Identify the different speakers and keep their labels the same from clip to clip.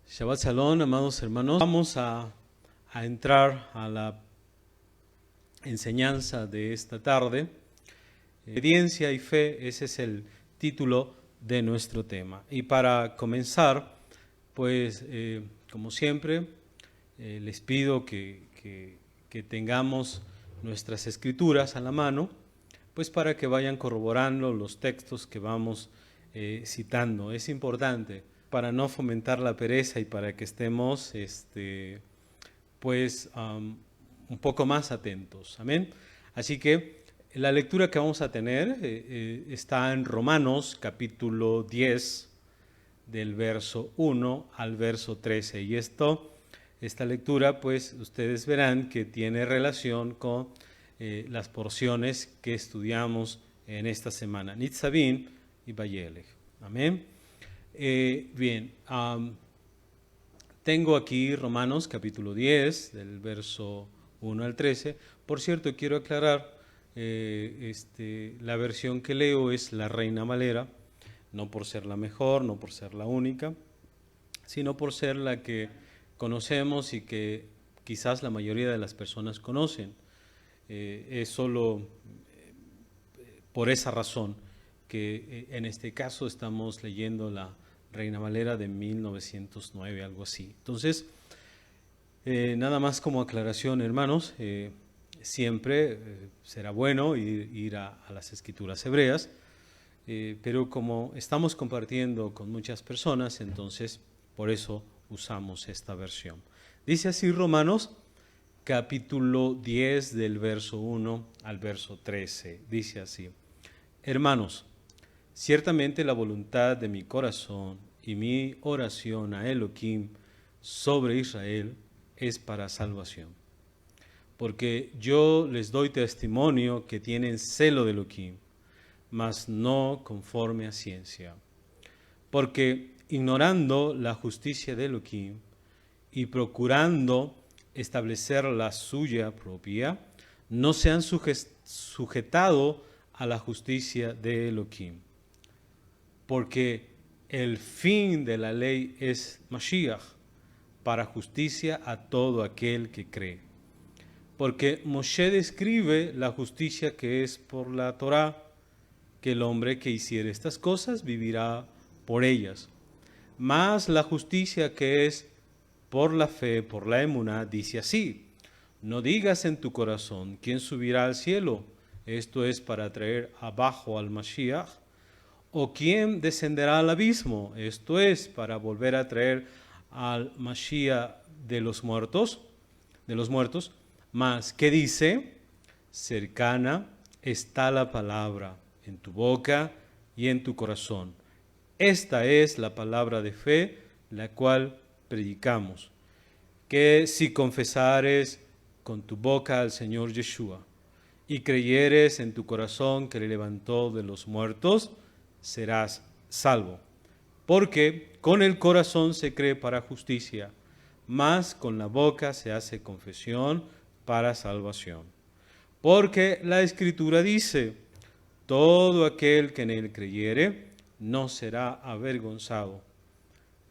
Speaker 1: Shabbat Shalom, amados hermanos. Vamos a entrar a la enseñanza de esta tarde. Obediencia y fe, ese es el título de nuestro tema. Y para comenzar, pues, como siempre, les pido que tengamos nuestras escrituras a la mano, pues para que vayan corroborando los textos que vamos citando. Es importante para no fomentar la pereza y para que estemos un poco más atentos. Amén. Así que la lectura que vamos a tener está en Romanos capítulo 10, del verso 1 al verso 13. Y esta lectura, pues ustedes verán que tiene relación con las porciones que estudiamos en esta semana, Nitzavim y Vayelech. Amén. Tengo aquí Romanos capítulo 10, del verso 1 al 13. Por cierto, quiero aclarar, la versión que leo es la Reina Valera, no por ser la mejor, no por ser la única, sino por ser la que conocemos y que quizás la mayoría de las personas conocen. Es solo por esa razón que en este caso estamos leyendo la Reina Valera de 1909, algo así. Entonces, nada más como aclaración, hermanos, siempre será bueno ir a las escrituras hebreas, pero como estamos compartiendo con muchas personas, entonces por eso usamos esta versión. Dice así Romanos capítulo 10 del verso 1 al verso 13. Dice así: Hermanos, ciertamente la voluntad de mi corazón y mi oración a Elohim sobre Israel es para salvación. Porque yo les doy testimonio que tienen celo de Elohim, mas no conforme a ciencia. Porque ignorando la justicia de Elohim y procurando establecer la suya propia, no se han sujetado a la justicia de Elohim. Porque el fin de la ley es Mashiach, para justicia a todo aquel que cree. Porque Moshe describe la justicia que es por la Torá, que el hombre que hiciere estas cosas vivirá por ellas. Mas la justicia que es por la fe, por la emuná, dice así: no digas en tu corazón, ¿quién subirá al cielo? Esto es para traer abajo al Mashiach. ¿O quién descenderá al abismo? Esto es para volver a traer al Mashiach de los muertos. Mas, ¿qué dice? Cercana está la palabra en tu boca y en tu corazón. Esta es la palabra de fe, la cual predicamos, que si confesares con tu boca al Señor Yeshua y creyeres en tu corazón que le levantó de los muertos, serás salvo. Porque con el corazón se cree para justicia, mas con la boca se hace confesión para salvación. Porque la Escritura dice: todo aquel que en él creyere no será avergonzado,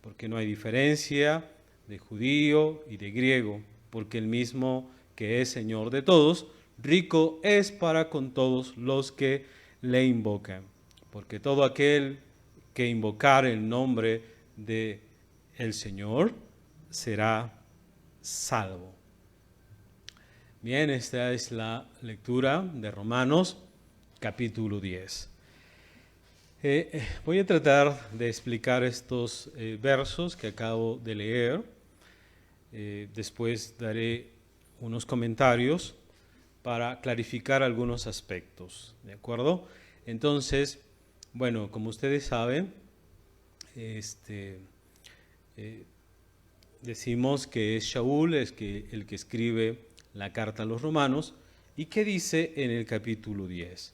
Speaker 1: porque no hay diferencia de judío y de griego, porque el mismo que es Señor de todos, rico es para con todos los que le invocan. Porque todo aquel que invocar el nombre de el Señor será salvo. Bien, esta es la lectura de Romanos capítulo 10. Voy a tratar de explicar estos versos que acabo de leer. Después daré unos comentarios para clarificar algunos aspectos, ¿de acuerdo? Entonces, bueno, como ustedes saben, decimos que es Shaul el que escribe la carta a los romanos. ¿Y qué dice en el capítulo 10?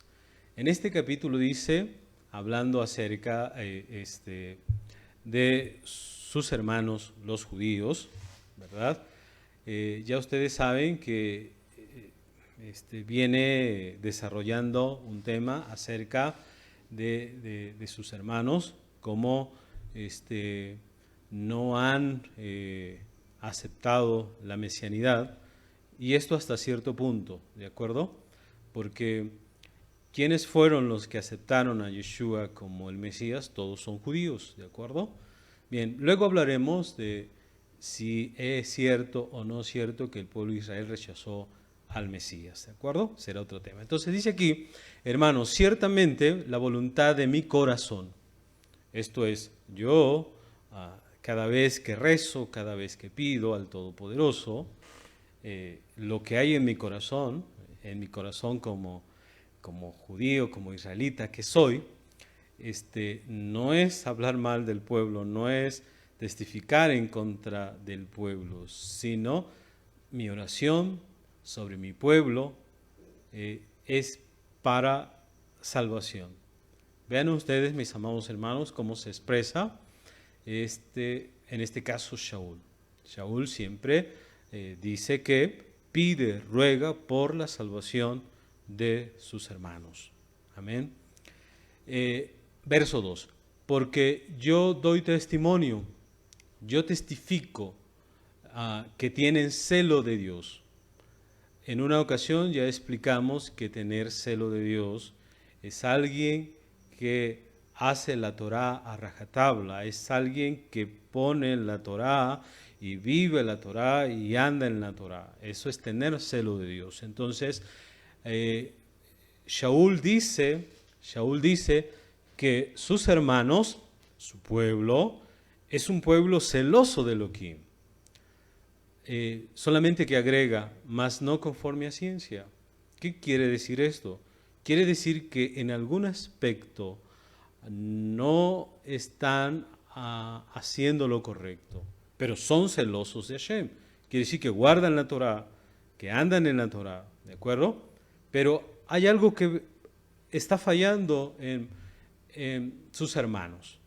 Speaker 1: En este capítulo dice, hablando acerca de sus hermanos los judíos, ¿verdad? Ya ustedes saben que viene desarrollando un tema acerca de sus hermanos, cómo no han aceptado la mesianidad, y esto hasta cierto punto, ¿de acuerdo? Porque ¿quiénes fueron los que aceptaron a Yeshua como el Mesías? Todos son judíos, ¿de acuerdo? Bien, luego hablaremos de si es cierto o no cierto que el pueblo de Israel rechazó al Mesías, ¿de acuerdo? Será otro tema. Entonces dice aquí, hermanos, ciertamente la voluntad de mi corazón, esto es, yo cada vez que rezo, cada vez que pido al Todopoderoso, lo que hay en mi corazón como judío, como israelita que soy, no es hablar mal del pueblo, no es testificar en contra del pueblo, sino mi oración sobre mi pueblo es para salvación. Vean ustedes, mis amados hermanos, cómo se expresa en este caso Shaul. Shaul siempre dice que pide, ruega por la salvación de sus hermanos. Amén. Verso 2. Porque yo doy testimonio, yo testifico que tienen celo de Dios. En una ocasión ya explicamos que tener celo de Dios es alguien que hace la Torá a rajatabla, es alguien que pone la Torá y vive la Torá y anda en la Torá. Eso es tener celo de Dios. Entonces, Shaul dice que sus hermanos, su pueblo, es un pueblo celoso de Elohim. Solamente que agrega, mas no conforme a ciencia. ¿Qué quiere decir esto? Quiere decir que en algún aspecto no están haciendo lo correcto, pero son celosos de Hashem. Quiere decir que guardan la Torah, que andan en la Torah, ¿de acuerdo? Pero hay algo que está fallando en sus hermanos.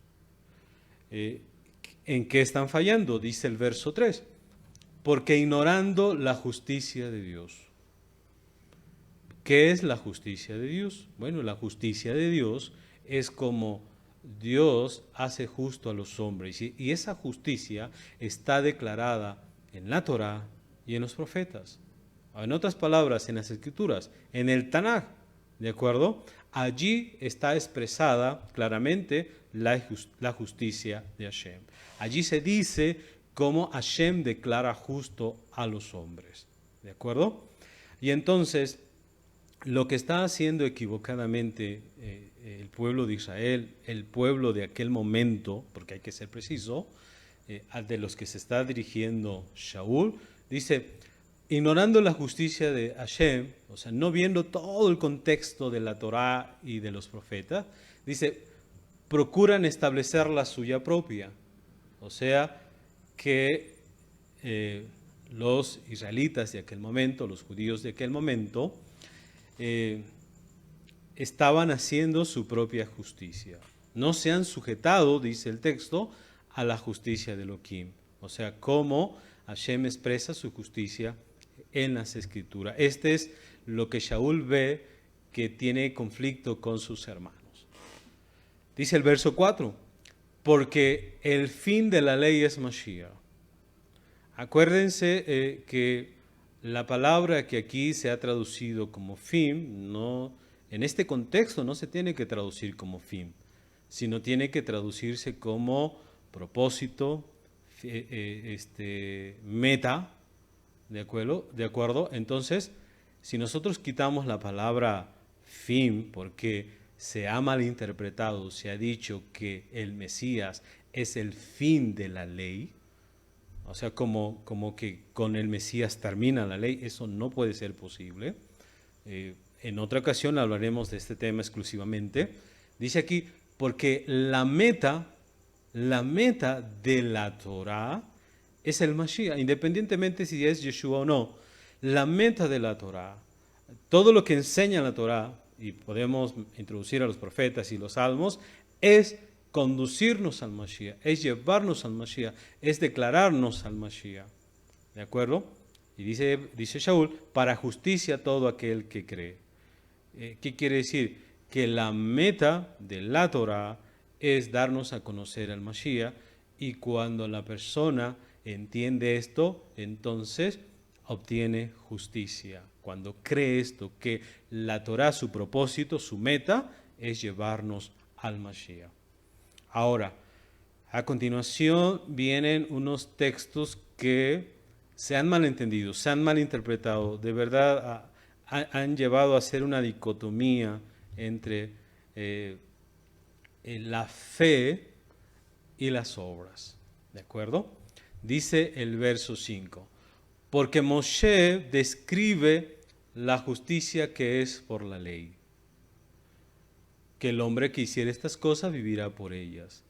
Speaker 1: ¿En qué están fallando? Dice el verso 3. Porque ignorando la justicia de Dios. ¿Qué es la justicia de Dios? Bueno, la justicia de Dios es como Dios hace justo a los hombres. Y esa justicia está declarada en la Torá y en los profetas. En otras palabras, en las Escrituras, en el Tanaj, ¿de acuerdo? Allí está expresada claramente la justicia de Hashem. Allí se dice cómo Hashem declara justo a los hombres, ¿de acuerdo? Y entonces, lo que está haciendo equivocadamente el pueblo de Israel, el pueblo de aquel momento, porque hay que ser preciso, de los que se está dirigiendo Shaul, dice, ignorando la justicia de Hashem, o sea, no viendo todo el contexto de la Torá y de los profetas, dice, procuran establecer la suya propia, o sea, que los israelitas de aquel momento, los judíos de aquel momento, estaban haciendo su propia justicia. No se han sujetado, dice el texto, a la justicia de Elohim. O sea, cómo Hashem expresa su justicia en las Escrituras. Este es lo que Shaul ve que tiene conflicto con sus hermanos. Dice el verso 4, porque el fin de la ley es Mashiach. Acuérdense que la palabra que aquí se ha traducido como fin, en este contexto no se tiene que traducir como fin, sino tiene que traducirse como propósito, meta, ¿de acuerdo? Entonces, si nosotros quitamos la palabra fin, porque se ha malinterpretado, se ha dicho que el Mesías es el fin de la ley, o sea, como que con el Mesías termina la ley, eso no puede ser posible. En otra ocasión hablaremos de este tema exclusivamente. Dice aquí, porque la meta de la Torah es el Mashiach, independientemente si es Yeshua o no. La meta de la Torah, todo lo que enseña la Torah, y podemos introducir a los profetas y los salmos, es conducirnos al Mashiach, es llevarnos al Mashiach, es declararnos al Mashiach. ¿De acuerdo? Y dice Shaul, para justicia a todo aquel que cree. ¿Qué quiere decir? Que la meta de la Torah es darnos a conocer al Mashiach Y cuando la persona entiende esto, entonces obtiene justicia. Cuando cree esto, que la Torah, su propósito, su meta, es llevarnos al Mashiach. Ahora, a continuación vienen unos textos que se han malentendido, se han malinterpretado, de verdad han llevado a hacer una dicotomía entre la fe y las obras. ¿De acuerdo? Dice el verso 5, porque Moshe describe la justicia que es por la ley, que el hombre que hiciera estas cosas vivirá por ellas.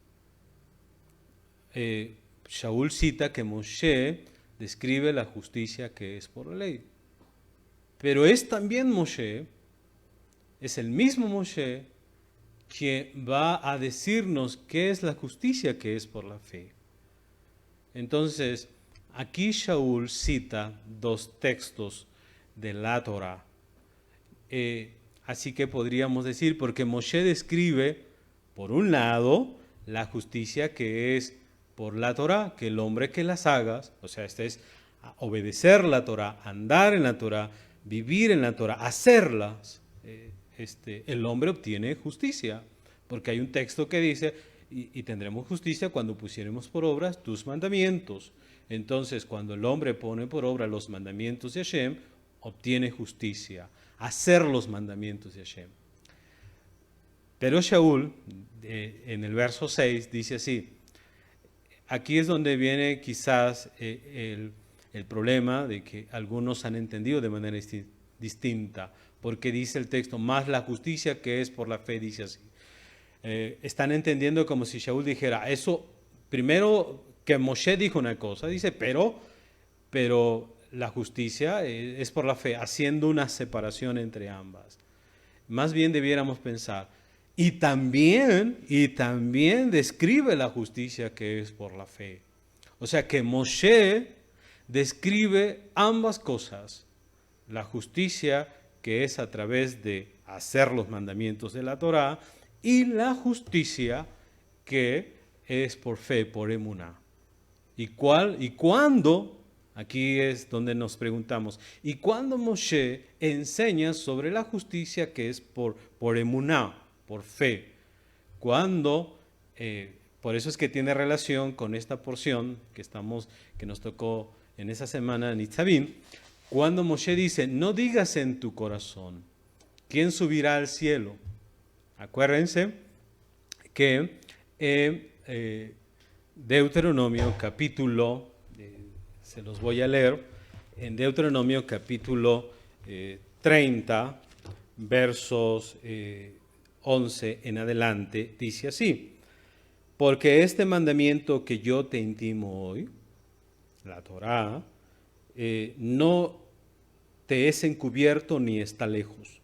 Speaker 1: Shaul cita que Moshe describe la justicia que es por la ley. Pero es también Moshe, es el mismo Moshe que va a decirnos qué es la justicia que es por la fe. Entonces, aquí Shaul cita dos textos de la Torah. Así que podríamos decir, porque Moshe describe, por un lado, la justicia que es por la Torah, que el hombre que las haga, o sea, este es obedecer la Torah, andar en la Torah, vivir en la Torah, hacerlas, el hombre obtiene justicia, porque hay un texto que dice, y tendremos justicia cuando pusiéramos por obras tus mandamientos. Entonces, cuando el hombre pone por obra los mandamientos de Hashem, obtiene justicia, hacer los mandamientos de Hashem. Pero Shaul, en el verso 6, dice así, aquí es donde viene quizás el problema de que algunos han entendido de manera distinta, porque dice el texto, más la justicia que es por la fe, dice así. Están entendiendo como si Shaul dijera, eso, primero que Moshe dijo una cosa, dice, pero la justicia es por la fe, haciendo una separación entre ambas. Más bien debiéramos pensar, y también describe la justicia que es por la fe. O sea que Moshe describe ambas cosas, la justicia que es a través de hacer los mandamientos de la Torá y la justicia que es por fe, por emuná. ¿Y cuándo? Aquí es donde nos preguntamos, ¿y cuándo Moshe enseña sobre la justicia que es por emuná, por fe? Cuando, por eso es que tiene relación con esta porción que nos tocó en esa semana en Nitzavim, cuando Moshe dice, no digas en tu corazón, ¿quién subirá al cielo? Acuérdense que Deuteronomio capítulo, se los voy a leer, en Deuteronomio capítulo 30, versos 11 en adelante, dice así, porque este mandamiento que yo te intimo hoy, la Torá, no te es encubierto ni está lejos,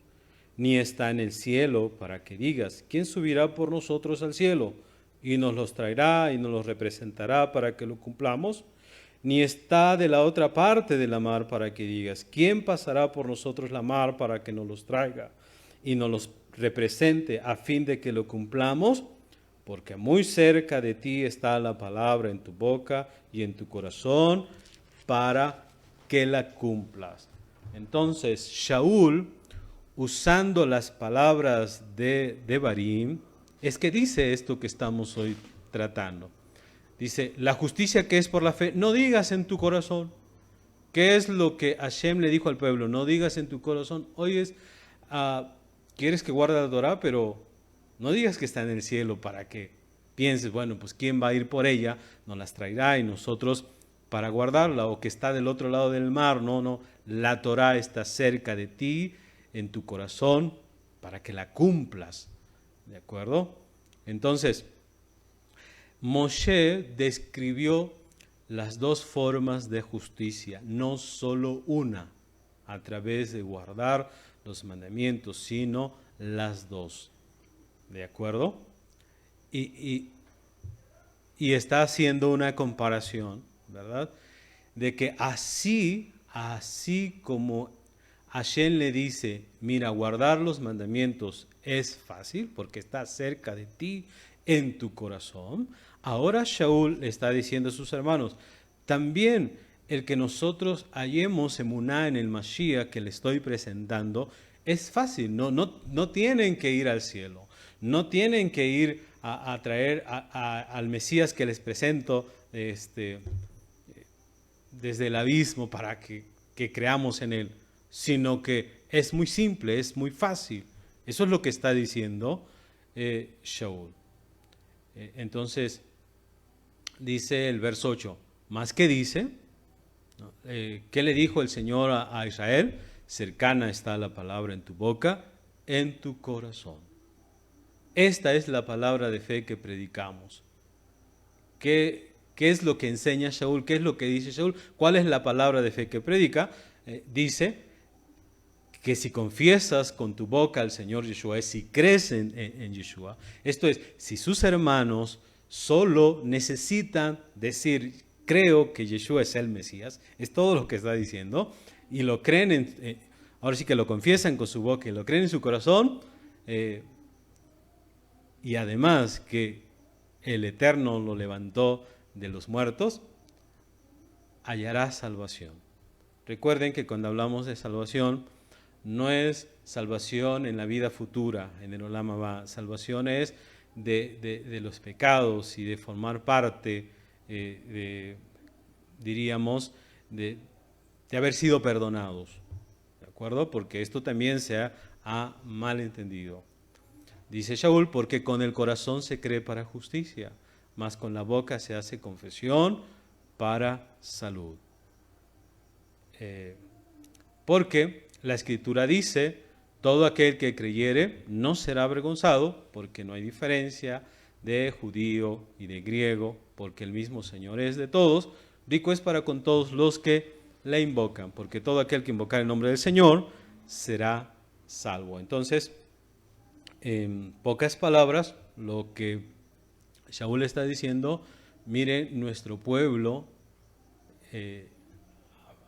Speaker 1: ni está en el cielo para que digas, ¿quién subirá por nosotros al cielo? Y nos los traerá y nos los representará para que lo cumplamos. Ni está de la otra parte de la mar para que digas, ¿quién pasará por nosotros la mar para que nos los traiga y nos los represente a fin de que lo cumplamos? Porque muy cerca de ti está la palabra en tu boca y en tu corazón para que la cumplas. Entonces, Shaul, usando las palabras de Devarim, es que dice esto que estamos hoy tratando. Dice, la justicia que es por la fe, no digas en tu corazón. ¿Qué es lo que Hashem le dijo al pueblo? No digas en tu corazón, oyes, quieres que guarde la Torah, pero no digas que está en el cielo para que pienses, bueno, pues quién va a ir por ella, nos las traerá y nosotros para guardarla, o que está del otro lado del mar. No, la Torah está cerca de ti, en tu corazón, para que la cumplas. ¿De acuerdo? Entonces, Moshe describió las dos formas de justicia, no solo una, a través de guardar los mandamientos, sino las dos. ¿De acuerdo? Y está haciendo una comparación, ¿verdad? De que así como Hashem le dice, mira, guardar los mandamientos es fácil porque está cerca de ti, en tu corazón. Ahora Shaul le está diciendo a sus hermanos, también el que nosotros hallemos emuná en el Mashiach que le estoy presentando es fácil, no tienen que ir al cielo, no tienen que ir a traer al Mesías que les presento desde el abismo para que creamos en él, sino que es muy simple, es muy fácil. Eso es lo que está diciendo Shaul. Entonces, dice el verso 8, ¿más qué dice? ¿Qué le dijo el Señor a Israel? Cercana está la palabra en tu boca, en tu corazón. Esta es la palabra de fe que predicamos. ¿Qué es lo que enseña Shaul? ¿Qué es lo que dice Shaul? ¿Cuál es la palabra de fe que predica? Dice que si confiesas con tu boca al Señor Yeshua, si crees en Yeshua, esto es, si sus hermanos solo necesitan decir, creo que Yeshua es el Mesías, es todo lo que está diciendo, y lo creen, ahora sí que lo confiesan con su boca y lo creen en su corazón, y además que el Eterno lo levantó de los muertos, hallará salvación. Recuerden que cuando hablamos de salvación, no es salvación en la vida futura, en el Olam Abba. Salvación es de los pecados y de formar parte, diríamos, de haber sido perdonados. ¿De acuerdo? Porque esto también se ha malentendido. Dice Shaul, porque con el corazón se cree para justicia, mas con la boca se hace confesión para salud. Porque la Escritura dice, todo aquel que creyere no será avergonzado, porque no hay diferencia de judío y de griego, porque el mismo Señor es de todos, rico es para con todos los que le invocan, porque todo aquel que invocar el nombre del Señor será salvo. Entonces, en pocas palabras, lo que Shaul está diciendo, mire, nuestro pueblo,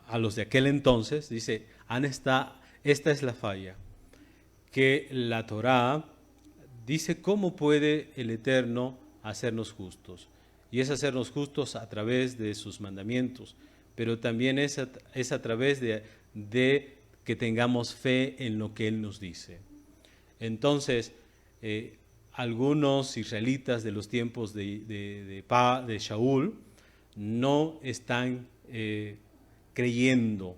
Speaker 1: a los de aquel entonces, dice, esta es la falla, que la Torá dice cómo puede el Eterno hacernos justos, y es hacernos justos a través de sus mandamientos, pero también es a través de que tengamos fe en lo que Él nos dice. Entonces, algunos israelitas de los tiempos de Shaul no están creyendo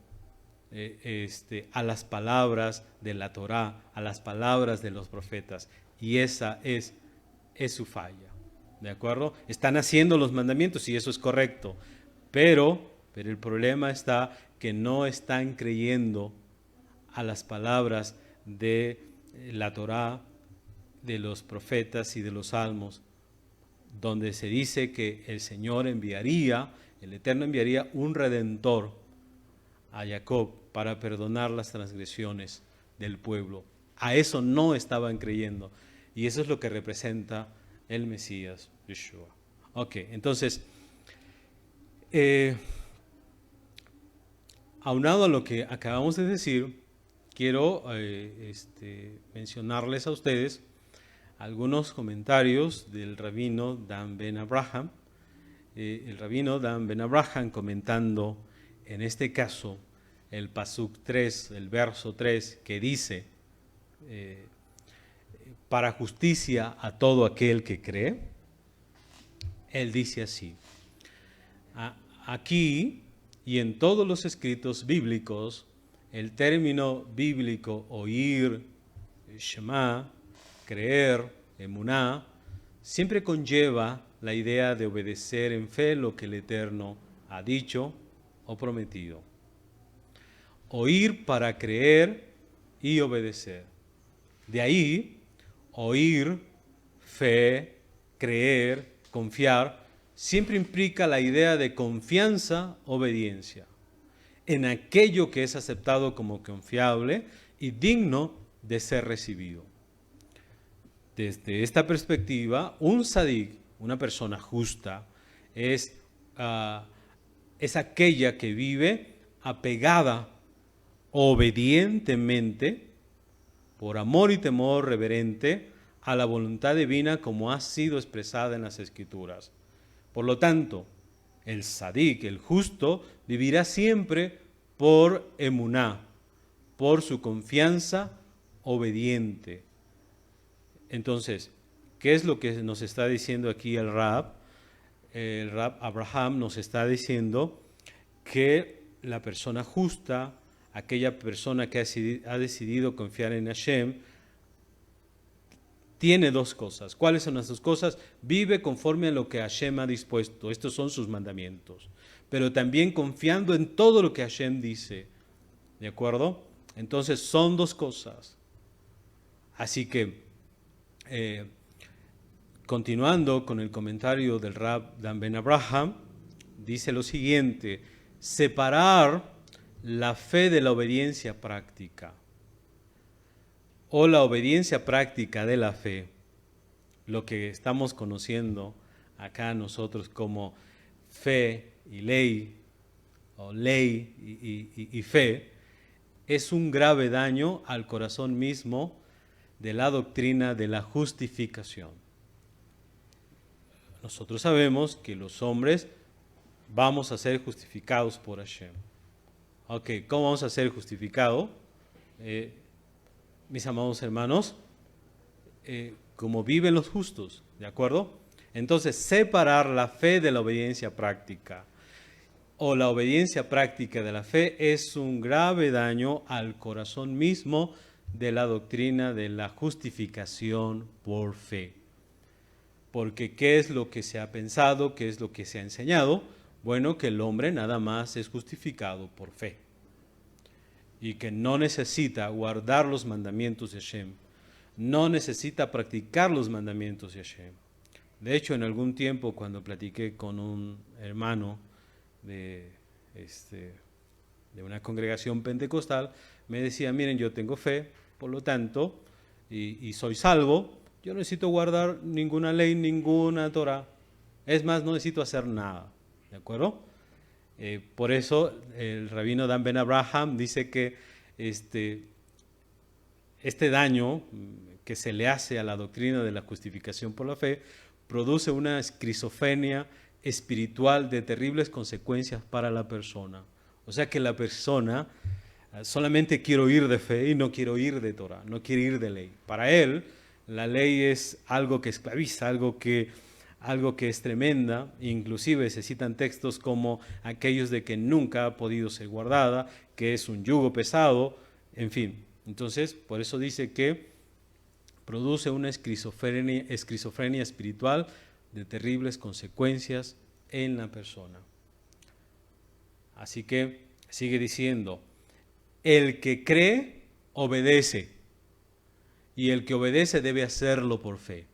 Speaker 1: a las palabras de la Torá, a las palabras de los profetas, y esa es su falla, ¿de acuerdo? Están haciendo los mandamientos y eso es correcto, pero el problema está que no están creyendo a las palabras de la Torá, de los profetas y de los salmos, donde se dice que el Señor enviaría, el Eterno enviaría un Redentor a Jacob para perdonar las transgresiones del pueblo. A eso no estaban creyendo, y eso es lo que representa el Mesías, Yeshua. Ok, entonces, aunado a lo que acabamos de decir, quiero mencionarles a ustedes algunos comentarios del rabino Dan Ben Abraham. El rabino Dan Ben Abraham comentando en este caso el pasuk 3, el verso 3, que dice, para justicia a todo aquel que cree, él dice así, aquí y en todos los escritos bíblicos, el término bíblico oír, Shema, creer, emuná, siempre conlleva la idea de obedecer en fe lo que el Eterno ha dicho o prometido. Oír para creer y obedecer. De ahí, oír, fe, creer, confiar, siempre implica la idea de confianza, obediencia, en aquello que es aceptado como confiable y digno de ser recibido. Desde esta perspectiva, un sadik, una persona justa, es aquella que vive apegada obedientemente, por amor y temor reverente, a la voluntad divina como ha sido expresada en las Escrituras. Por lo tanto, el sadik, el justo, vivirá siempre por emuná, por su confianza obediente. Entonces, ¿qué es lo que nos está diciendo aquí el Rab? El Rab Abraham nos está diciendo que la persona justa, aquella persona que ha decidido confiar en Hashem, tiene dos cosas. ¿Cuáles son las dos cosas? Vive conforme a lo que Hashem ha dispuesto. Estos son sus mandamientos. Pero también confiando en todo lo que Hashem dice. ¿De acuerdo? Entonces son dos cosas. Así que, continuando con el comentario del Rab Dan Ben Abraham, dice lo siguiente: separar la fe de la obediencia práctica, o la obediencia práctica de la fe, lo que estamos conociendo acá nosotros como fe y ley, o ley y fe, es un grave daño al corazón mismo de la doctrina de la justificación. Nosotros sabemos que los hombres vamos a ser justificados por Hashem. Ok, ¿cómo vamos a ser justificados? Mis amados hermanos, como viven los justos, ¿de acuerdo? Entonces, separar la fe de la obediencia práctica o la obediencia práctica de la fe es un grave daño al corazón mismo de la doctrina de la justificación por fe. Porque ¿qué es lo que se ha pensado? ¿Qué es lo que se ha enseñado? Bueno, que el hombre nada más es justificado por fe y que no necesita guardar los mandamientos de Hashem, no necesita practicar los mandamientos de Hashem. De hecho, en algún tiempo cuando platiqué con un hermano de una congregación pentecostal, me decía: miren, yo tengo fe, por lo tanto, y soy salvo, yo no necesito guardar ninguna ley, ninguna Torah. Es más, no necesito hacer nada, ¿de acuerdo? Por eso el rabino Dan Ben Abraham dice que este daño que se le hace a la doctrina de la justificación por la fe produce una esquizofrenia espiritual de terribles consecuencias para la persona. O sea que la persona solamente quiere oír de fe y no quiere oír de Torah, no quiere oír de ley. Para él, la ley es algo que esclaviza, algo que es tremenda. Inclusive se citan textos como aquellos de que nunca ha podido ser guardada, que es un yugo pesado, en fin. Entonces, por eso dice que produce una esquizofrenia espiritual de terribles consecuencias en la persona. Así que sigue diciendo: el que cree, obedece, y el que obedece debe hacerlo por fe.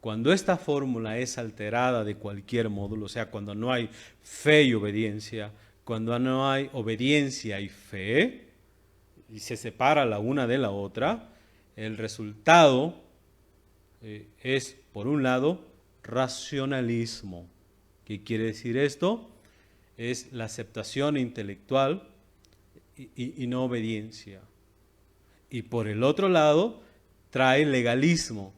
Speaker 1: Cuando esta fórmula es alterada de cualquier módulo, o sea, cuando no hay fe y obediencia, cuando no hay obediencia y fe, y se separa la una de la otra, el resultado es, por un lado, racionalismo. ¿Qué quiere decir esto? Es la aceptación intelectual y no obediencia. Y por el otro lado, trae legalismo.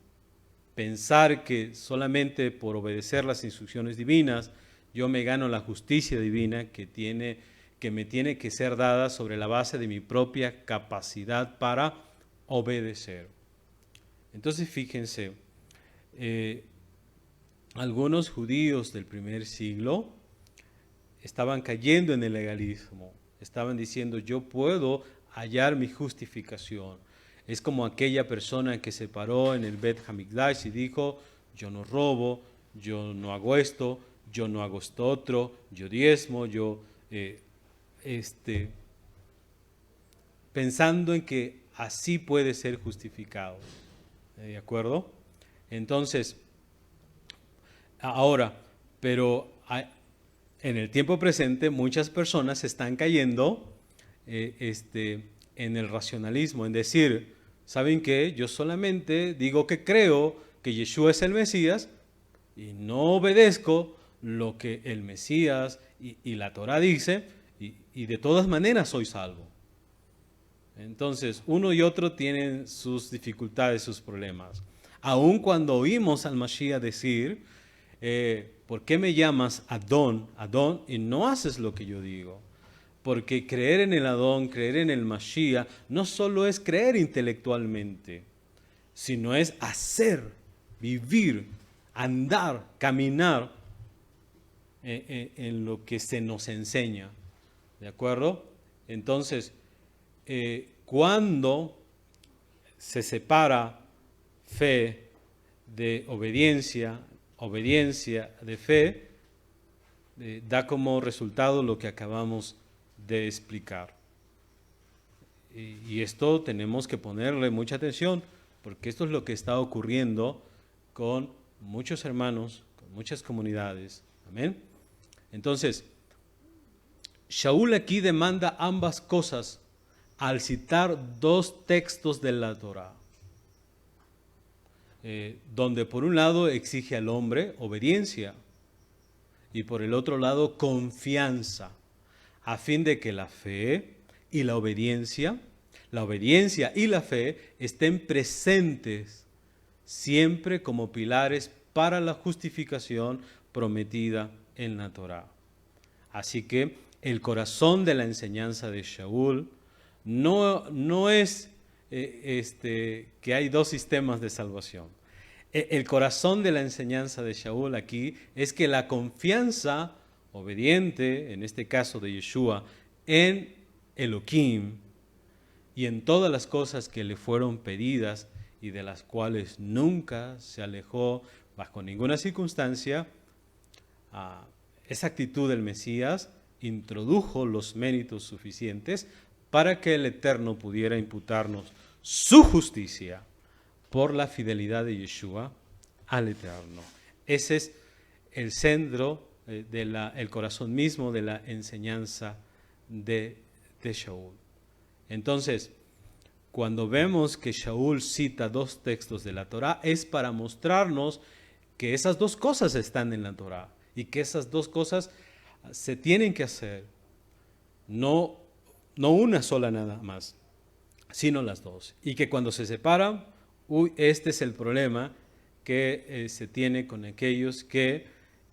Speaker 1: Pensar que solamente por obedecer las instrucciones divinas yo me gano la justicia divina que me tiene que ser dada sobre la base de mi propia capacidad para obedecer. Entonces fíjense, algunos judíos del primer siglo estaban cayendo en el legalismo, estaban diciendo: yo puedo hallar mi justificación. Es como aquella persona que se paró en el Bet Hamikdash y dijo: yo no robo, yo no hago esto, yo no hago esto otro, yo diezmo, pensando en que así puede ser justificado. ¿De acuerdo? Entonces, ahora, pero en el tiempo presente muchas personas están cayendo en el racionalismo, en decir: ¿saben qué? Yo solamente digo que creo que Yeshua es el Mesías y no obedezco lo que el Mesías y la Torah dice, y de todas maneras soy salvo. Entonces, uno y otro tienen sus dificultades, sus problemas. Aun cuando oímos al Mashiach decir, ¿por qué me llamas Adón, Adón, y no haces lo que yo digo? Porque creer en el Adón, creer en el Mashiach, no solo es creer intelectualmente, sino es hacer, vivir, andar, caminar en lo que se nos enseña. ¿De acuerdo? Entonces, cuando se separa fe de obediencia, obediencia de fe, da como resultado lo que acabamos de explicar. Y esto tenemos que ponerle mucha atención, porque esto es lo que está ocurriendo con muchos hermanos, con muchas comunidades. Amén. Entonces, Shaul aquí demanda ambas cosas al citar dos textos de la Torá, donde por un lado exige al hombre obediencia y por el otro lado confianza, a fin de que la fe y la obediencia y la fe estén presentes siempre como pilares para la justificación prometida en la Torá. Así que el corazón de la enseñanza de Shaul no es que hay dos sistemas de salvación. El corazón de la enseñanza de Shaul aquí es que la confianza obediente, en este caso de Yeshua, en Elohim y en todas las cosas que le fueron pedidas y de las cuales nunca se alejó bajo ninguna circunstancia, esa actitud del Mesías introdujo los méritos suficientes para que el Eterno pudiera imputarnos su justicia por la fidelidad de Yeshua al Eterno. Ese es el centro, el corazón mismo de la enseñanza de Shaul. Entonces, cuando vemos que Shaul cita dos textos de la Torá, es para mostrarnos que esas dos cosas están en la Torá y que esas dos cosas se tienen que hacer, no una sola nada más, sino las dos. Y que cuando se separan, este es el problema que se tiene con aquellos que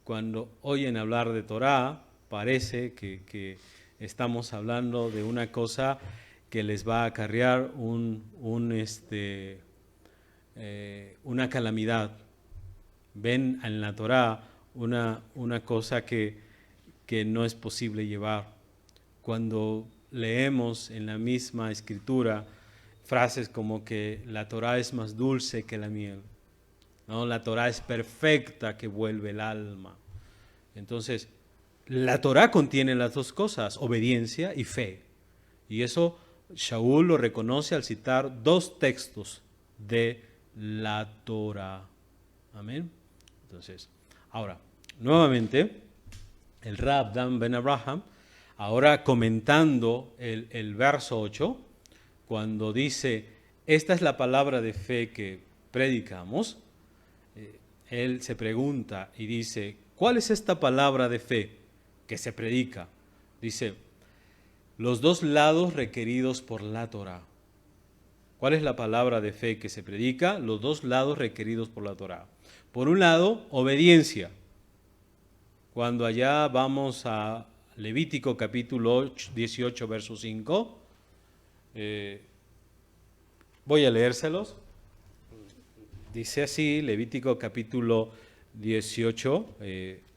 Speaker 1: cuando oyen hablar de Torá, parece que estamos hablando de una cosa que les va a acarrear una calamidad. Ven en la Torá una cosa que no es posible llevar. Cuando leemos en la misma escritura frases como que la Torá es más dulce que la miel, ¿no? La Torá es perfecta que vuelve el alma. Entonces, la Torá contiene las dos cosas, obediencia y fe. Y eso Shaul lo reconoce al citar dos textos de la Torá. Amén. Entonces, ahora, nuevamente, el Rab Dan Ben Abraham, ahora comentando el verso 8, cuando dice, esta es la palabra de fe que predicamos, él se pregunta y dice, ¿cuál es esta palabra de fe que se predica? Dice, los dos lados requeridos por la Torá. ¿Cuál es la palabra de fe que se predica? Los dos lados requeridos por la Torá. Por un lado, obediencia. Cuando allá vamos a Levítico capítulo 18, verso 5, voy a leérselos. Dice así, Levítico capítulo 18,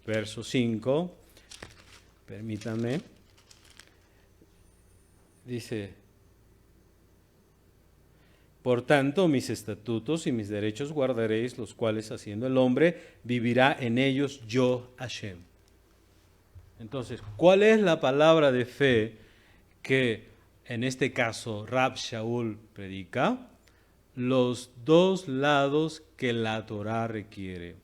Speaker 1: verso 5, permítanme, dice, por tanto, mis estatutos y mis derechos guardaréis, los cuales haciendo el hombre, vivirá en ellos yo, Hashem. Entonces, ¿cuál es la palabra de fe que en este caso Rab Shaul predica? Los dos lados que la Torá requiere.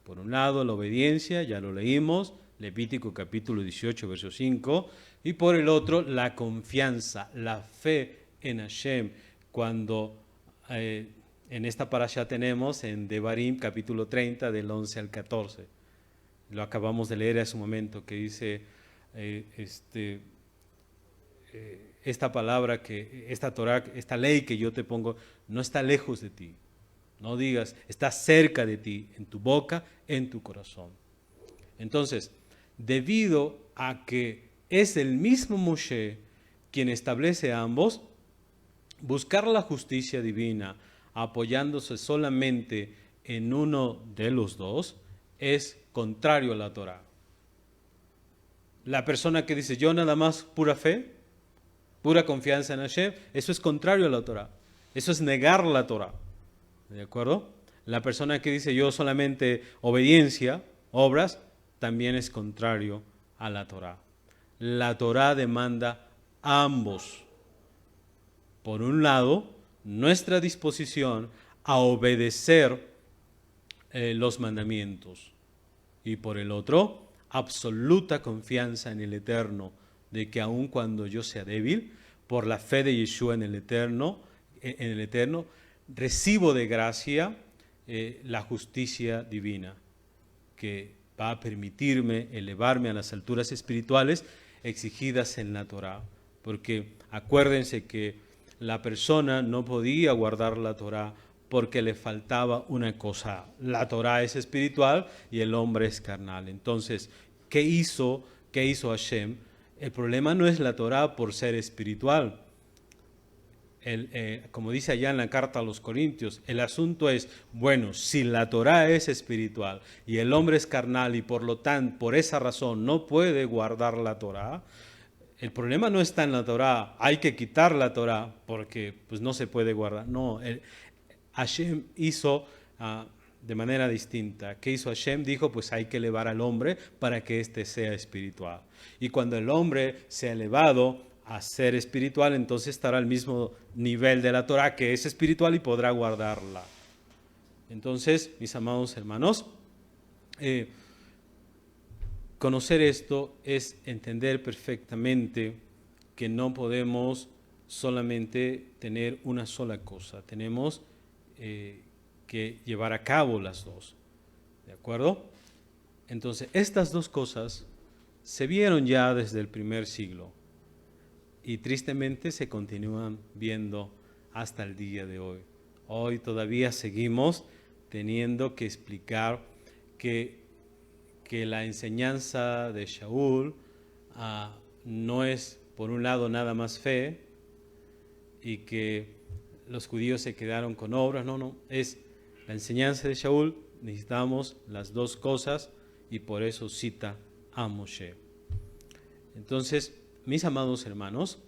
Speaker 1: Por un lado, la obediencia, ya lo leímos, Levítico capítulo 18, verso 5, y por el otro, la confianza, la fe en Hashem, cuando en esta parasha tenemos en Devarim capítulo 30 del 11 al 14. Lo acabamos de leer hace un momento, que dice esta palabra, esta Torah, esta ley que yo te pongo, no está lejos de ti. No digas, está cerca de ti, en tu boca, en tu corazón. Entonces, debido a que es el mismo Moshe quien establece a ambos, buscar la justicia divina apoyándose solamente en uno de los dos es contrario a la Torah. La persona que dice yo nada más pura fe, pura confianza en Hashem, eso es contrario a la Torah. Eso es negar la Torah. ¿De acuerdo? La persona que dice yo solamente obediencia, obras, también es contrario a la Torah. La Torah demanda ambos. Por un lado, nuestra disposición a obedecer los mandamientos. Y por el otro, absoluta confianza en el Eterno, de que aun cuando yo sea débil, por la fe de Yeshua en el Eterno, recibo de gracia la justicia divina, que va a permitirme elevarme a las alturas espirituales exigidas en la Torah. Porque acuérdense que la persona no podía guardar la Torah porque le faltaba una cosa. La Torah es espiritual y el hombre es carnal. Entonces, ¿qué hizo Hashem? El problema no es la Torah por ser espiritual. Como dice allá en la carta a los Corintios, el asunto es, bueno, si la Torah es espiritual y el hombre es carnal y por lo tanto, por esa razón no puede guardar la Torah, el problema no está en la Torah, hay que quitar la Torah porque pues, no se puede guardar. No, Hashem hizo de manera distinta. ¿Qué hizo Hashem? Dijo, pues hay que elevar al hombre para que éste sea espiritual. Y cuando el hombre sea elevado a ser espiritual, entonces estará al mismo nivel de la Torah, que es espiritual, y podrá guardarla. Entonces, mis amados hermanos, conocer esto es entender perfectamente que no podemos solamente tener una sola cosa. Tenemos que llevar a cabo las dos. ¿De acuerdo? Entonces, estas dos cosas se vieron ya desde el primer siglo y tristemente se continúan viendo hasta el día de hoy. Hoy todavía seguimos teniendo que explicar que la enseñanza de Shaul no es, por un lado, nada más fe, y que los judíos se quedaron con obras. No, es la enseñanza de Shaul, necesitamos las dos cosas, y por eso cita a Moshe. Entonces, mis amados hermanos,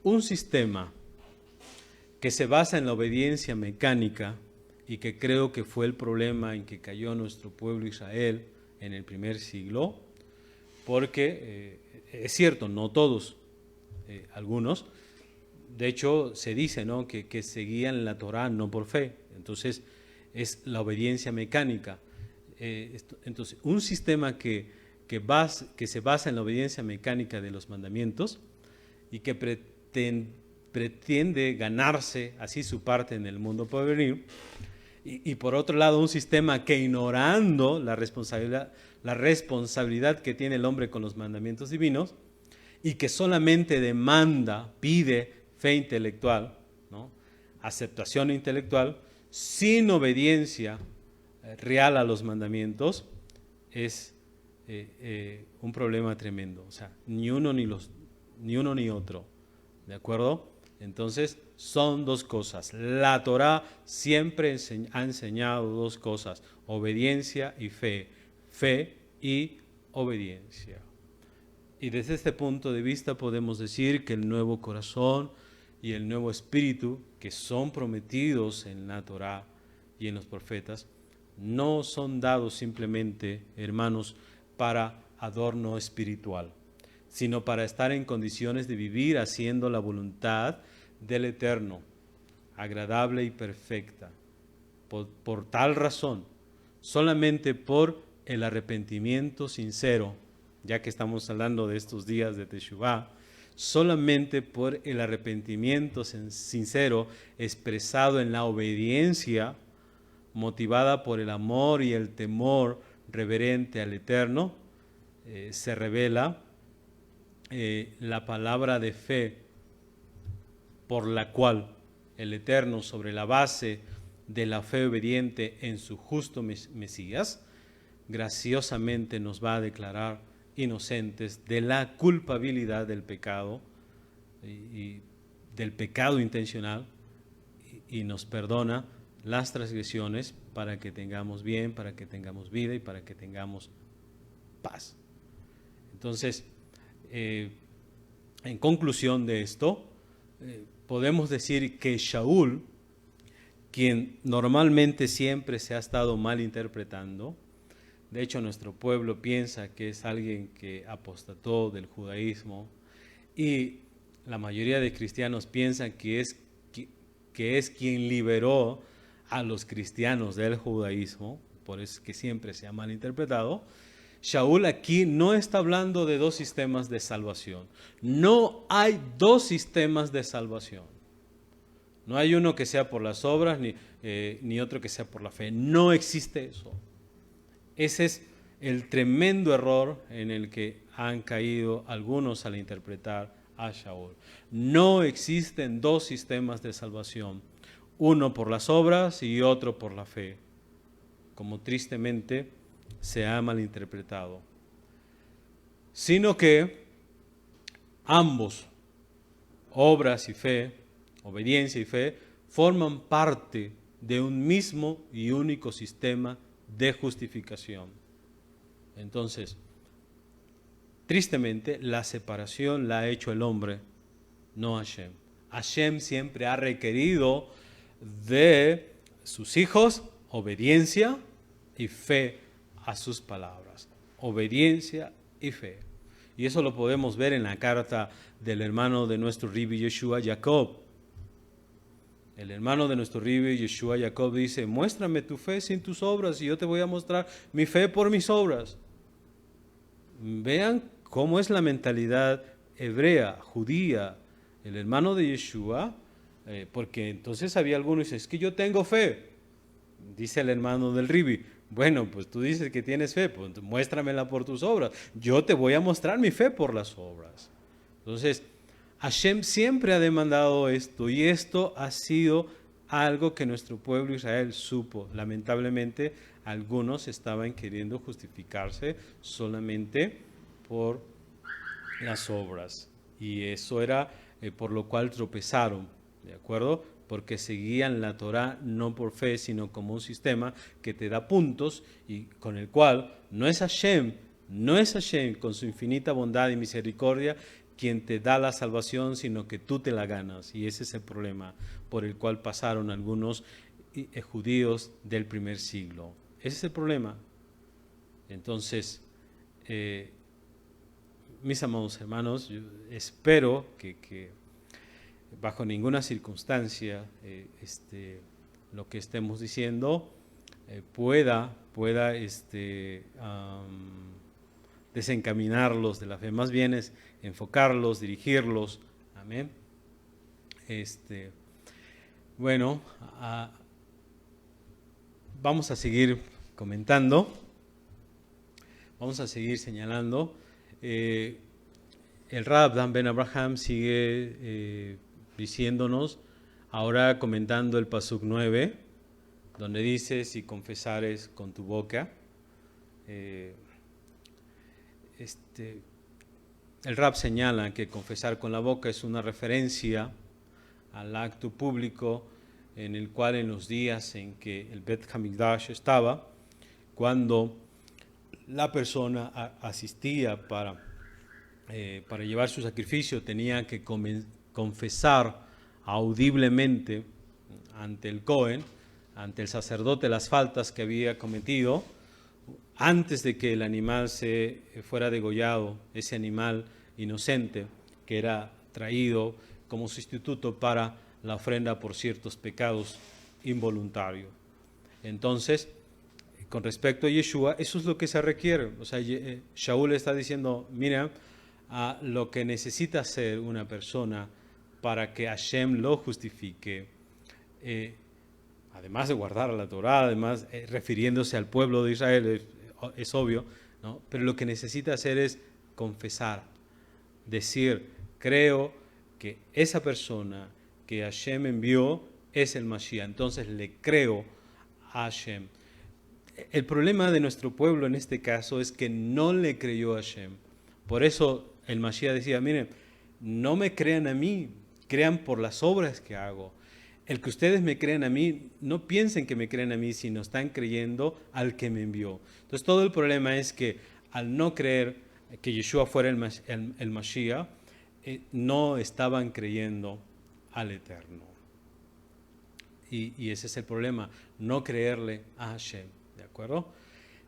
Speaker 1: un sistema que se basa en la obediencia mecánica, y que creo que fue el problema en que cayó nuestro pueblo Israel en el primer siglo, porque es cierto, no todos, algunos, de hecho se dice, ¿no?, que seguían la Torah no por fe, entonces es la obediencia mecánica. Entonces, un sistema que se basa en la obediencia mecánica de los mandamientos y que pretende ganarse así su parte en el mundo por venir, y por otro lado un sistema que, ignorando la responsabilidad que tiene el hombre con los mandamientos divinos, y que solamente pide fe intelectual, ¿no?, aceptación intelectual, sin obediencia real a los mandamientos, es un problema tremendo. O sea, ni uno ni otro. ¿De acuerdo? Entonces, son dos cosas. La Torah siempre ha enseñado dos cosas: obediencia y fe. Fe y obediencia. Y desde este punto de vista podemos decir que el nuevo corazón y el nuevo espíritu, que son prometidos en la Torah y en los profetas, no son dados simplemente, hermanos, para adorno espiritual, sino para estar en condiciones de vivir haciendo la voluntad del Eterno, agradable y perfecta. Por tal razón, solamente por el arrepentimiento sincero, ya que estamos hablando de estos días de Teshuvah, solamente por el arrepentimiento sincero expresado en la obediencia, motivada por el amor y el temor reverente al Eterno, se revela la palabra de fe por la cual el Eterno, sobre la base de la fe obediente en su justo Mesías, graciosamente nos va a declarar inocentes de la culpabilidad del pecado y del pecado intencional, y nos perdona las transgresiones para que tengamos bien, para que tengamos vida y para que tengamos paz. Entonces, en conclusión de esto, podemos decir que Shaul, quien normalmente siempre se ha estado malinterpretando, de hecho nuestro pueblo piensa que es alguien que apostató del judaísmo, y la mayoría de cristianos piensan que es quien liberó a los cristianos del judaísmo, por eso es que siempre se ha malinterpretado. Shaul aquí no está hablando de dos sistemas de salvación. No hay dos sistemas de salvación. No hay uno que sea por las obras ni otro que sea por la fe. No existe eso. Ese es el tremendo error en el que han caído algunos al interpretar a Shaul. No existen dos sistemas de salvación, uno por las obras y otro por la fe, como tristemente se ha malinterpretado, sino que ambos, obras y fe, obediencia y fe, forman parte de un mismo y único sistema de justificación. Entonces, tristemente, la separación la ha hecho el hombre, no Hashem. Hashem siempre ha requerido de sus hijos obediencia y fe a sus palabras. Obediencia y fe. Y eso lo podemos ver en la carta del hermano de nuestro Rabbi Yeshua Jacob. El hermano de nuestro Rabbi Yeshua Jacob dice: muéstrame tu fe sin tus obras y yo te voy a mostrar mi fe por mis obras. Vean cómo es la mentalidad hebrea, judía, el hermano de Yeshua, porque entonces había algunos que dicen: es que yo tengo fe. Dice el hermano del Rabbi: bueno, pues tú dices que tienes fe, pues muéstramela por tus obras. Yo te voy a mostrar mi fe por las obras. Entonces, Hashem siempre ha demandado esto, y esto ha sido algo que nuestro pueblo Israel supo. Lamentablemente, algunos estaban queriendo justificarse solamente por las obras, y eso era por lo cual tropezaron, ¿de acuerdo? Porque seguían la Torah no por fe, sino como un sistema que te da puntos y con el cual no es Hashem con su infinita bondad y misericordia quien te da la salvación, sino que tú te la ganas. Y ese es el problema por el cual pasaron algunos judíos del primer siglo. Ese es el problema. Entonces, mis amados hermanos, yo espero que bajo ninguna circunstancia lo que estemos diciendo pueda desencaminarlos de la fe, más bien es enfocarlos, dirigirlos. Amén. Bueno, vamos a seguir comentando, vamos a seguir señalando. El Rab Dan Ben Abraham sigue diciéndonos, ahora comentando el Pasuk 9, donde dice: si confesares con tu boca. El Rab señala que confesar con la boca es una referencia al acto público en el cual en los días en que el Bet Hamikdash estaba, cuando la persona asistía para llevar su sacrificio, tenía que confesar audiblemente ante el Cohen, ante el sacerdote, las faltas que había cometido antes de que el animal se fuera degollado, ese animal inocente que era traído como sustituto para la ofrenda por ciertos pecados involuntarios. Entonces, con respecto a Yeshua, eso es lo que se requiere. O sea, Shaul está diciendo: mira, lo que necesita hacer una persona para que Hashem lo justifique, además de guardar la Torá, además refiriéndose al pueblo de Israel, es obvio, ¿no? Pero lo que necesita hacer es confesar. decir, creo que esa persona que Hashem envió es el Mashiach, entonces le creo a Hashem. El problema de nuestro pueblo en este caso es que no le creyó a Hashem. Por eso el Mashiach decía, miren, no me crean a mí, crean por las obras que hago. El que ustedes me crean a mí, no piensen que me crean a mí, sino están creyendo al que me envió. Entonces todo el problema es que al no creer que Yeshua fuera el Mashiach, no estaban creyendo al Eterno. Y ese es el problema, no creerle a Hashem. ¿De acuerdo?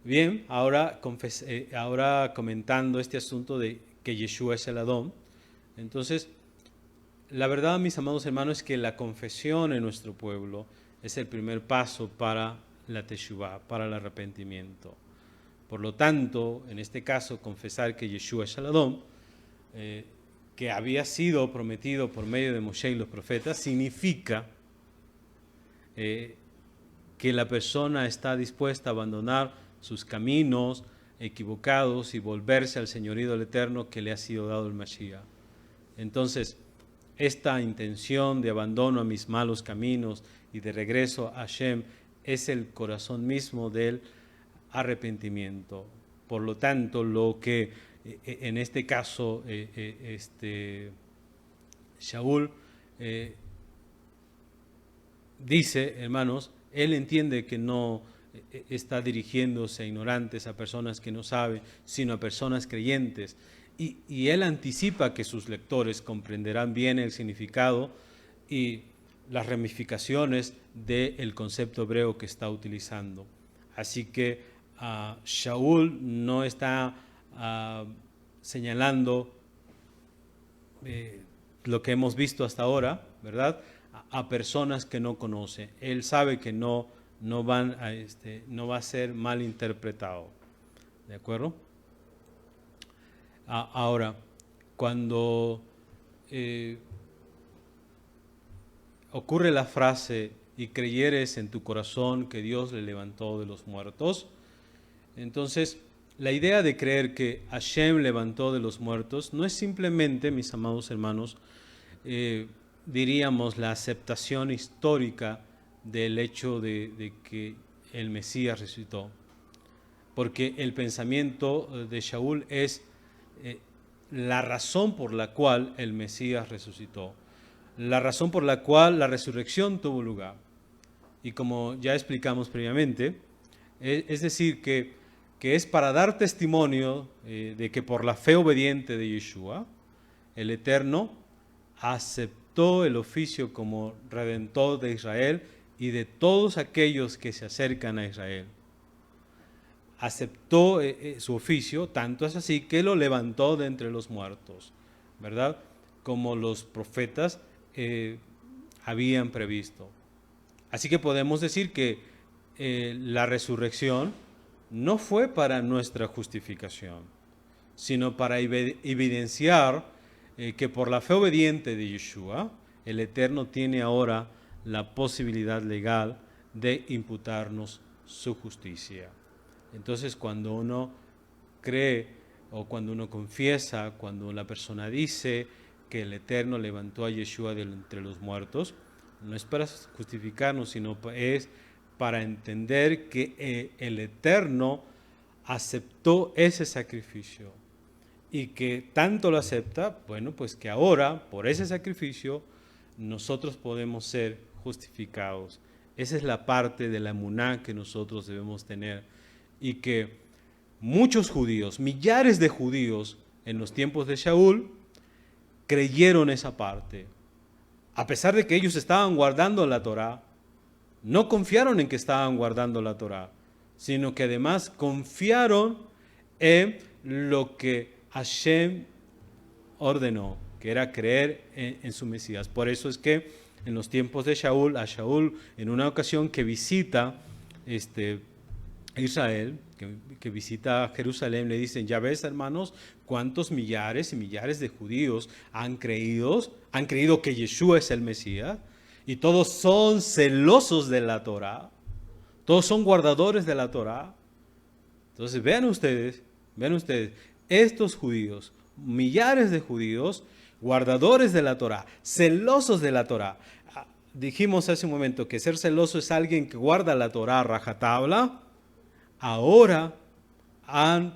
Speaker 1: Bien, ahora comentando este asunto de que Yeshua es el Adón. Entonces, la verdad, mis amados hermanos, es que la confesión en nuestro pueblo es el primer paso para la Teshuvah, para el arrepentimiento. Por lo tanto, en este caso, confesar que Yeshua es el Adón, que había sido prometido por medio de Moshe y los profetas, significa que la persona está dispuesta a abandonar sus caminos equivocados y volverse al señorío del Eterno que le ha sido dado el Mashiach. Entonces, esta intención de abandono a mis malos caminos y de regreso a Hashem es el corazón mismo del arrepentimiento. Por lo tanto, lo que en este caso Shaul dice, hermanos, él entiende que no está dirigiéndose a ignorantes, a personas que no saben, sino a personas creyentes. Y él anticipa que sus lectores comprenderán bien el significado y las ramificaciones del concepto hebreo que está utilizando. Así que Shaul no está señalando lo que hemos visto hasta ahora, ¿verdad?, a personas que no conoce. Él sabe que no va a ser mal interpretado. ¿De acuerdo? Ahora, cuando ocurre la frase y creyeres en tu corazón que Dios le levantó de los muertos, entonces la idea de creer que Hashem levantó de los muertos no es simplemente, mis amados hermanos, diríamos la aceptación histórica del hecho de que el Mesías resucitó. Porque el pensamiento de Shaul es la razón por la cual el Mesías resucitó, la razón por la cual la resurrección tuvo lugar. Y como ya explicamos previamente, es decir, que es para dar testimonio de que por la fe obediente de Yeshua, el Eterno aceptó el oficio como Redentor de Israel y de todos aquellos que se acercan a Israel. Aceptó su oficio, tanto es así que lo levantó de entre los muertos, ¿verdad? Como los profetas habían previsto. Así que podemos decir que la resurrección no fue para nuestra justificación, sino para evidenciar que por la fe obediente de Yeshua, el Eterno tiene ahora la posibilidad legal de imputarnos su justicia. Entonces, cuando uno cree o cuando uno confiesa, cuando la persona dice que el Eterno levantó a Yeshua de entre los muertos, no es para justificarnos, sino es para entender que el Eterno aceptó ese sacrificio y que tanto lo acepta, bueno, pues que ahora, por ese sacrificio, nosotros podemos ser justificados. Esa es la parte de la emuná que nosotros debemos tener y que muchos judíos, millares de judíos en los tiempos de Shaul, creyeron esa parte. A pesar de que ellos estaban guardando la Torá, no confiaron en que estaban guardando la Torá, sino que además confiaron en lo que Hashem ordenó, que era creer en su Mesías. Por eso es que en los tiempos de Shaul, a Shaul en una ocasión que visita Israel, que visita Jerusalén, le dicen, ya ves, hermanos, cuántos millares y millares de judíos han creído que Yeshua es el Mesías, y todos son celosos de la Torá, todos son guardadores de la Torá. Entonces vean ustedes, estos judíos millares de judíos, guardadores de la Torá, celosos de la Torá. Dijimos hace un momento que ser celoso es alguien que guarda la Torá a rajatabla. Ahora han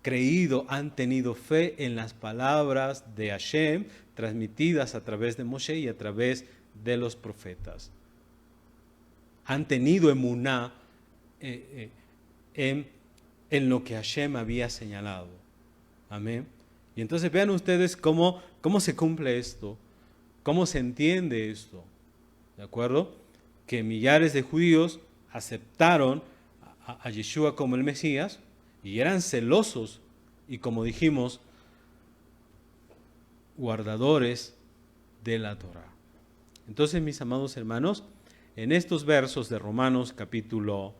Speaker 1: creído, han tenido fe en las palabras de Hashem transmitidas a través de Moshe y a través de los profetas. Han tenido emuná en lo que Hashem había señalado. Amén. Y entonces vean ustedes cómo se cumple esto, cómo se entiende esto. ¿De acuerdo? Que millares de judíos aceptaron a Yeshua como el Mesías y eran celosos y, como dijimos, guardadores de la Torá. Entonces, mis amados hermanos, en estos versos de Romanos capítulo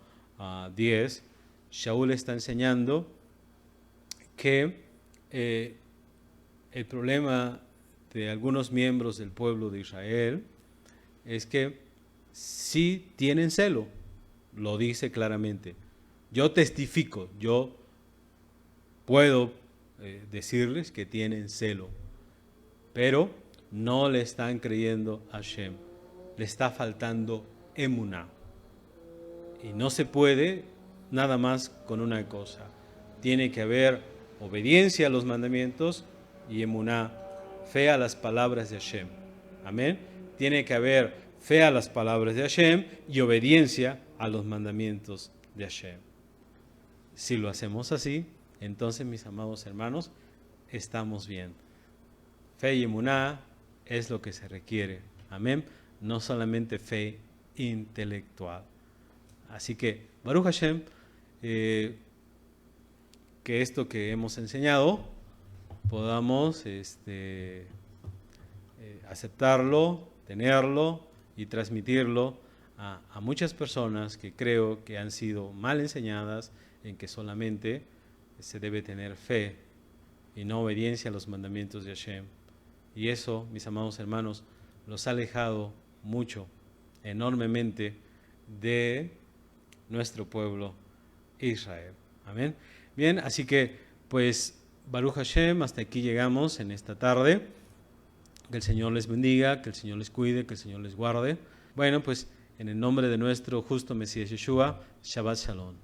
Speaker 1: 10, Shaul está enseñando que el problema de algunos miembros del pueblo de Israel es que sí tienen celo, lo dice claramente. Yo testifico, yo puedo decirles que tienen celo, pero no le están creyendo a Hashem, le está faltando emuná. Y no se puede nada más con una cosa, tiene que haber obediencia a los mandamientos y emuná, fe a las palabras de Hashem. Amén. Tiene que haber fe a las palabras de Hashem y obediencia a los mandamientos de Hashem. Si lo hacemos así, entonces, mis amados hermanos, estamos bien. Fe y emuná es lo que se requiere. Amén. No solamente fe intelectual. Así que, Baruch Hashem, que esto que hemos enseñado podamos aceptarlo, tenerlo y transmitirlo a muchas personas que creo que han sido mal enseñadas en que solamente se debe tener fe y no obediencia a los mandamientos de Hashem. Y eso, mis amados hermanos, los ha alejado mucho, enormemente, de nuestro pueblo Israel. Amén. Bien, así que, pues, Baruch Hashem, hasta aquí llegamos en esta tarde. Que el Señor les bendiga, que el Señor les cuide, que el Señor les guarde. Bueno, pues, en el nombre de nuestro justo Mesías Yeshua, Shabbat Shalom.